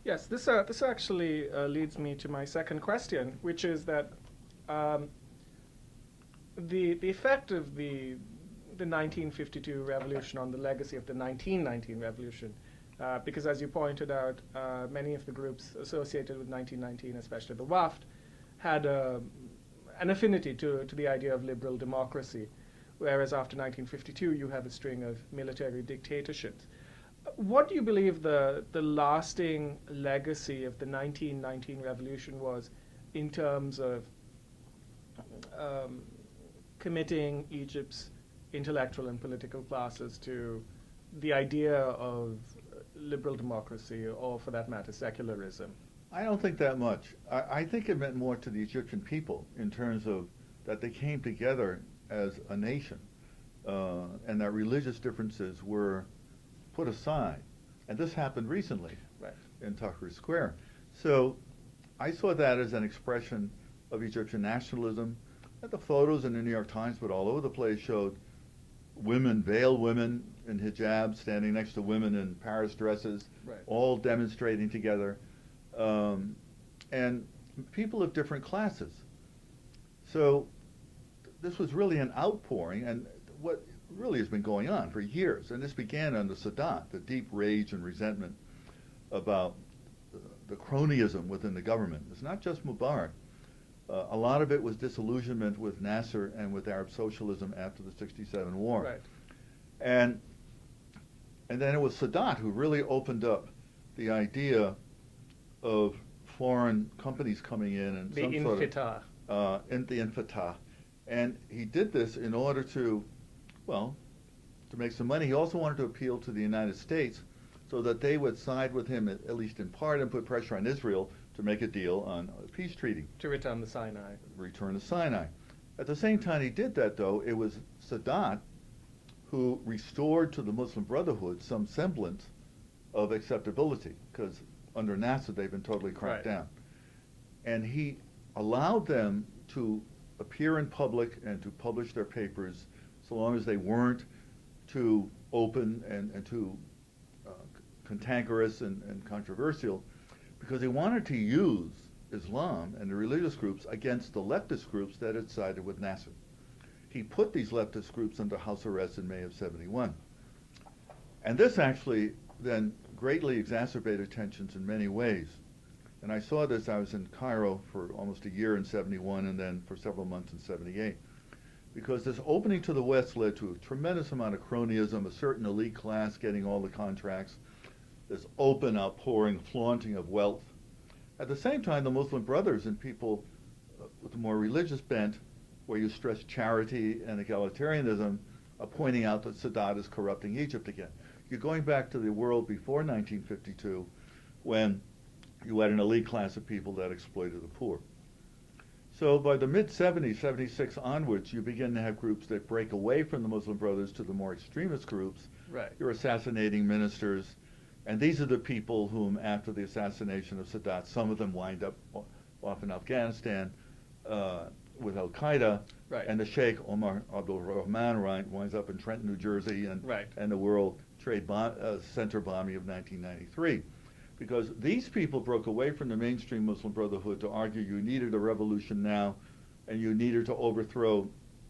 Yes, this actually leads me to my second question, which is that um, the effect of the 1952 revolution on the legacy of the 1919 revolution, because as you pointed out, many of the groups associated with 1919, especially the WAFT, had an affinity to the idea of liberal democracy, whereas after 1952 you have a string of military dictatorships. What do you believe the lasting legacy of the 1919 revolution was in terms of um, committing Egypt's intellectual and political classes to the idea of liberal democracy, or for that matter, secularism? I don't think that much. I think it meant more to the Egyptian people in terms of that they came together as a nation, and that religious differences were put aside. And this happened recently Right. in Tahrir Square. So I saw that as an expression of Egyptian nationalism. And the photos in the New York Times, but all over the place, showed women, veiled women in hijab, standing next to women in Paris dresses, Right. all demonstrating together, um, and people of different classes. So this was really an outpouring, and what really has been going on for years. And this began under Sadat, the deep rage and resentment about the cronyism within the government. It's not just Mubarak. A lot of it was disillusionment with Nasser and with Arab socialism after the '67 war. Right. And and then it was Sadat who really opened up the idea of foreign companies coming in and The some sort of infitah. in the infitah. And he did this in order to, well, to make some money. He also wanted to appeal to the United States so that they would side with him, at least in part, and put pressure on Israel to make a deal on a peace treaty, To return the Sinai. return to Sinai. At the same time he did that, though, it was Sadat who restored to the Muslim Brotherhood some semblance of acceptability, because under Nasser they've been totally cracked Right. down. And he allowed them to appear in public and to publish their papers so long as they weren't too open and too uh, cantankerous and controversial, because he wanted to use Islam and the religious groups against the leftist groups that had sided with Nasser. He put these leftist groups under house arrest in May of '71. And this actually then greatly exacerbated tensions in many ways. And I saw this, I was in Cairo for almost a year in '71 and then for several months in '78. Because this opening to the West led to a tremendous amount of cronyism, a certain elite class getting all the contracts, this open outpouring, flaunting of wealth. At the same time, the Muslim Brothers and people with a more religious bent, where you stress charity and egalitarianism, are pointing out that Sadat is corrupting Egypt again. You're going back to the world before 1952, when you had an elite class of people that exploited the poor. So by the mid-'70s, '76 onwards, you begin to have groups that break away from the Muslim Brothers to the more extremist groups. Right. You're assassinating ministers, and these are the people whom, after the assassination of Sadat, some of them wind up off in Afghanistan with Al-Qaeda, Right. and the Sheikh Omar Abdul Rahman winds up in Trenton, New Jersey, Right. and the World Trade Center bombing of 1993. Because these people broke away from the mainstream Muslim Brotherhood to argue you needed a revolution now, and you needed to overthrow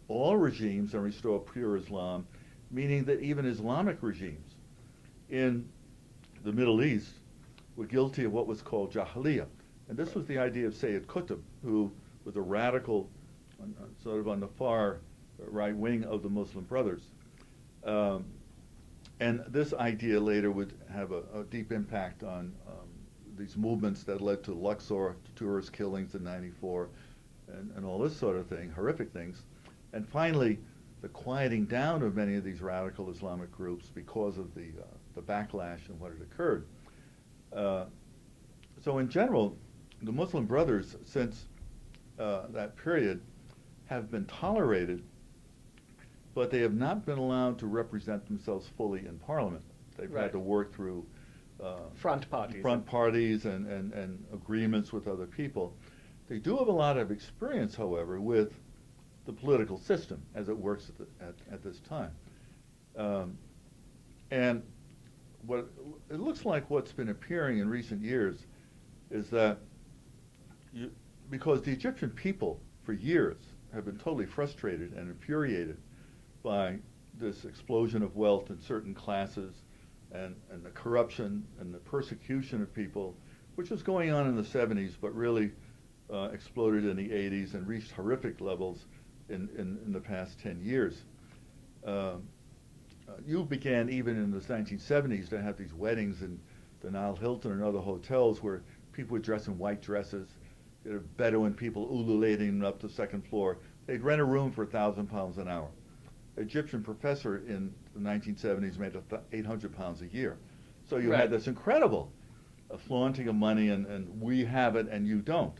all regimes and restore pure Islam, meaning that even Islamic regimes in the Middle East were guilty of what was called Jahiliyyah. And this was the idea of Sayyid Qutb, who was a radical, sort of on the far right wing of the Muslim Brothers. And this idea later would have a deep impact on these movements that led to Luxor, tourist killings in '94, and all this sort of thing, horrific things. And finally, the quieting down of many of these radical Islamic groups because of the backlash and what had occurred. So in general, the Muslim Brothers, since that period, have been tolerated, but they have not been allowed to represent themselves fully in Parliament. They've Right. had to work through Front parties. front parties and agreements with other people. They do have a lot of experience, however, with the political system as it works at this time. And what it looks like what's been appearing in recent years is that because the Egyptian people for years have been totally frustrated and infuriated by this explosion of wealth in certain classes and the corruption and the persecution of people, which was going on in the 70s, but really exploded in the 80s and reached horrific levels in the past 10 years. You began even in the 1970s to have these weddings in the Nile Hilton and other hotels where people would dress in white dresses. You know, Bedouin people ululating up the second floor. They'd rent a room for £1,000 an hour. An Egyptian professor in the 1970s made £800 a year. So you had this incredible flaunting of money, and we have it and you don't,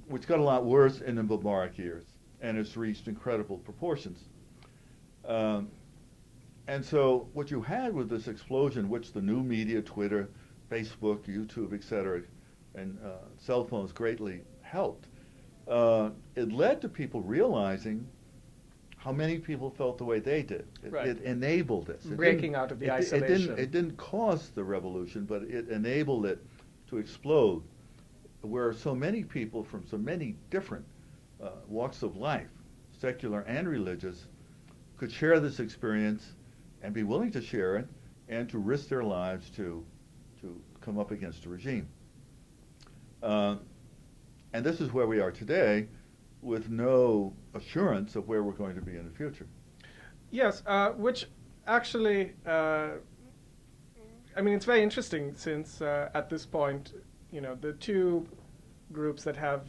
which got a lot worse in the Mubarak years, and it's reached incredible proportions. And so what you had with this explosion, which the new media, Twitter, Facebook, YouTube, etc., and cell phones greatly helped, it led to people realizing how many people felt the way they did. It enabled this. Breaking out of the isolation. It didn't cause the revolution, but it enabled it to explode, where so many people from so many different walks of life, secular and religious, could share this experience and be willing to share it and to risk their lives to come up against a regime. And this is where we are today, with no assurance of where we're going to be in the future. Yes, which actually, I mean, it's very interesting since at this point, you know, the two groups that have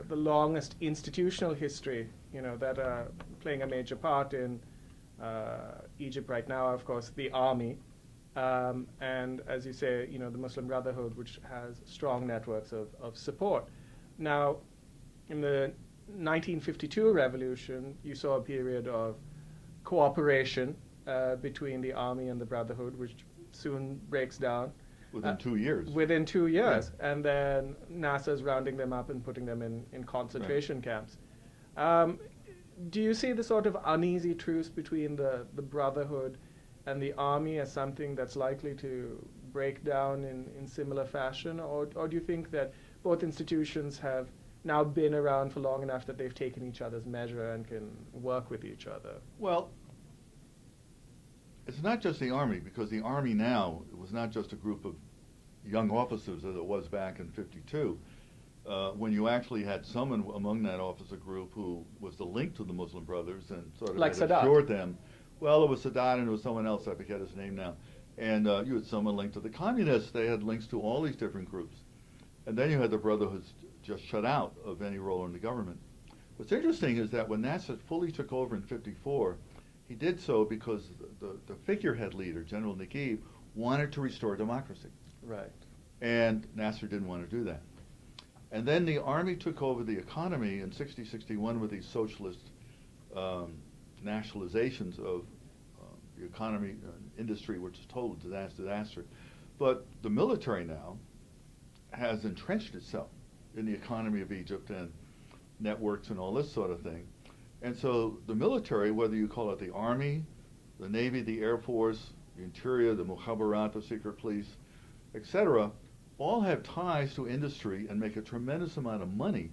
the longest institutional history, you know, that are playing a major part in Egypt right now, of course, the army, and as you say, you know, the Muslim Brotherhood, which has strong networks of support. Now, in the 1952 revolution, you saw a period of cooperation between the army and the Brotherhood, which soon breaks down. Within 2 years. Within 2 years. Yeah. And then NASA's rounding them up and putting them in concentration camps. Do you see the sort of uneasy truce between the Brotherhood and the army as something that's likely to break down in similar fashion? Or do you think that both institutions have now been around for long enough that they've taken each other's measure and can work with each other? Well, it's not just the Army, because the Army now was not just a group of young officers as it was back in '52. When you actually had someone among that officer group who was the link to the Muslim Brothers and sort of like Sadat. assured them. Well, it was Sadat and it was someone else, I forget his name now. And you had someone linked to the communists. They had links to all these different groups. And then you had the Brotherhood just shut out of any role in the government. What's interesting is that when Nasser fully took over in '54, he did so because the figurehead leader, General Naguib, wanted to restore democracy. Right. And Nasser didn't want to do that. And then the army took over the economy in '60, '61 with these socialist nationalizations of the economy industry, which is total disaster. But the military now has entrenched itself in the economy of Egypt and networks and all this sort of thing. And so the military, whether you call it the Army, the Navy, the Air Force, the Interior, the Mukhabarat, the Secret Police, etc., all have ties to industry and make a tremendous amount of money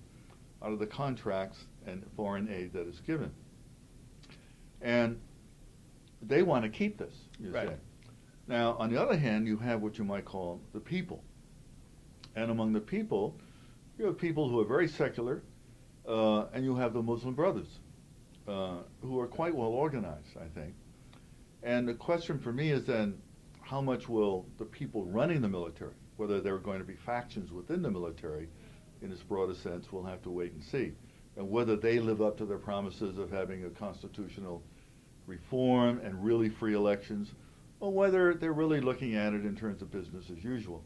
out of the contracts and foreign aid that is given. And they want to keep this, you say. Now, on the other hand, you have what you might call the people. And among the people, you have people who are very secular, and you have the Muslim Brothers, who are quite well organized, I think. And the question for me is then, how much will the people running the military, whether there are going to be factions within the military, in its broader sense, we'll have to wait and see. And whether they live up to their promises of having a constitutional reform and really free elections, or whether they're really looking at it in terms of business as usual.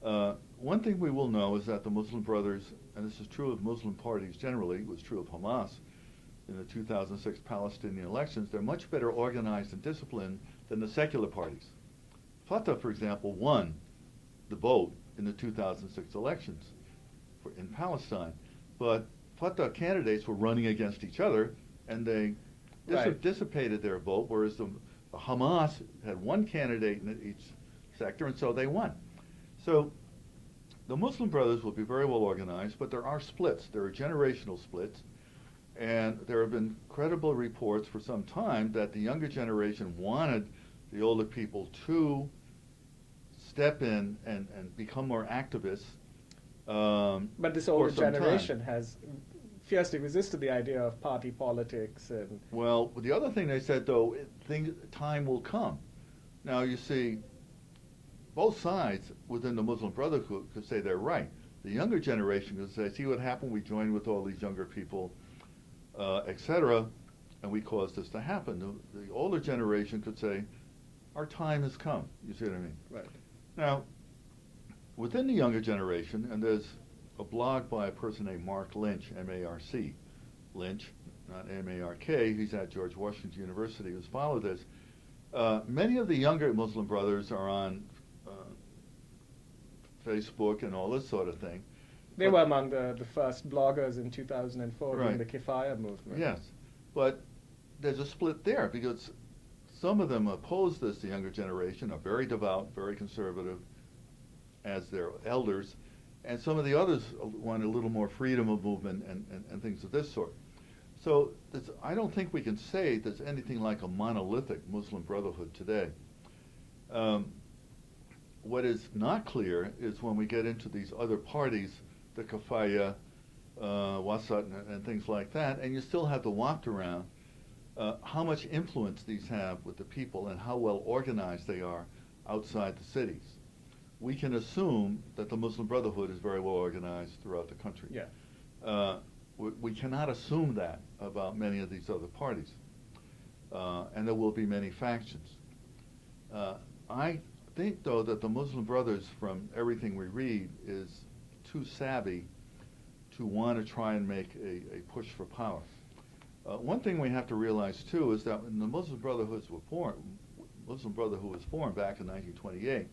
One thing we will know is that the Muslim Brothers, and this is true of Muslim parties generally, it was true of Hamas in the 2006 Palestinian elections, they're much better organized and disciplined than the secular parties. Fatah, for example, won the vote in the 2006 elections in Palestine, but Fatah candidates were running against each other, and they dissipated their vote, whereas the Hamas had one candidate in each sector, and so they won. So the Muslim Brothers will be very well organized, but there are splits. There are generational splits, and there have been credible reports for some time that the younger generation wanted the older people to step in and become more activists. But this older generation has fiercely resisted the idea of party politics. And well, the other thing they said, though, time will come. Now, you see, both sides within the Muslim Brotherhood could say they're right. The younger generation could say, see what happened, we joined with all these younger people, etc., and we caused this to happen. The older generation could say, our time has come. You see what I mean? Right. Now, within the younger generation, and there's a blog by a person named Mark Lynch, M-A-R-C, Lynch, not M-A-R-K, he's at George Washington University, who's followed this. Many of the younger Muslim brothers are on Facebook and all this sort of thing. They were among the first bloggers in 2004 Right. in the Kifaya movement. Yes, but there's a split there because some of them oppose this, the younger generation, are very devout, very conservative as their elders, and some of the others want a little more freedom of movement and things of this sort. So I don't think we can say there's anything like a monolithic Muslim Brotherhood today. What is not clear is when we get into these other parties, the Kafaya, Wasat, and things like that, and you still have the Waqt around, how much influence these have with the people and how well organized they are outside the cities. We can assume that the Muslim Brotherhood is very well organized throughout the country. Yeah. We cannot assume that about many of these other parties. And there will be many factions. I think, though, that the Muslim Brothers, from everything we read, is too savvy to want to try and make a push for power. One thing we have to realize, too, is that when the Muslim Brotherhood was formed back in 1928,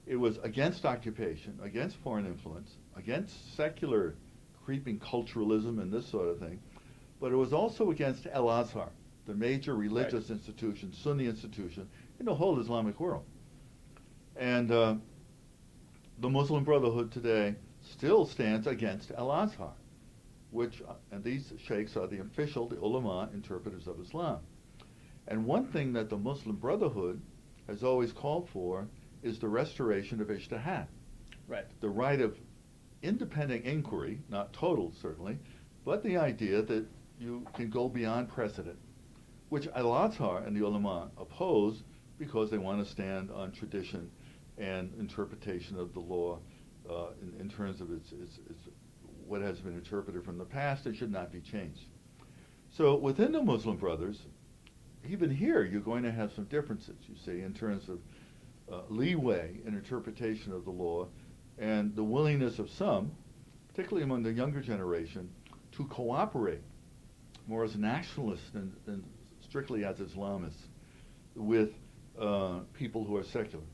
it was against occupation, against foreign influence, against secular creeping culturalism and this sort of thing, but it was also against Al-Azhar, the major religious institution, Sunni institution in the whole Islamic world. And the Muslim Brotherhood today still stands against Al-Azhar, which, and these sheikhs are the official, the ulama, interpreters of Islam. And one thing that the Muslim Brotherhood has always called for is the restoration of ijtihad. Right. The right of independent inquiry, not total certainly, but the idea that you can go beyond precedent, which Al-Azhar and the ulama oppose because they want to stand on tradition and interpretation of the law in terms of its what has been interpreted from the past. It should not be changed. So within the Muslim Brothers, even here you're going to have some differences, you see, in terms of leeway in interpretation of the law and the willingness of some, particularly among the younger generation, to cooperate more as nationalists than strictly as Islamists with people who are secular.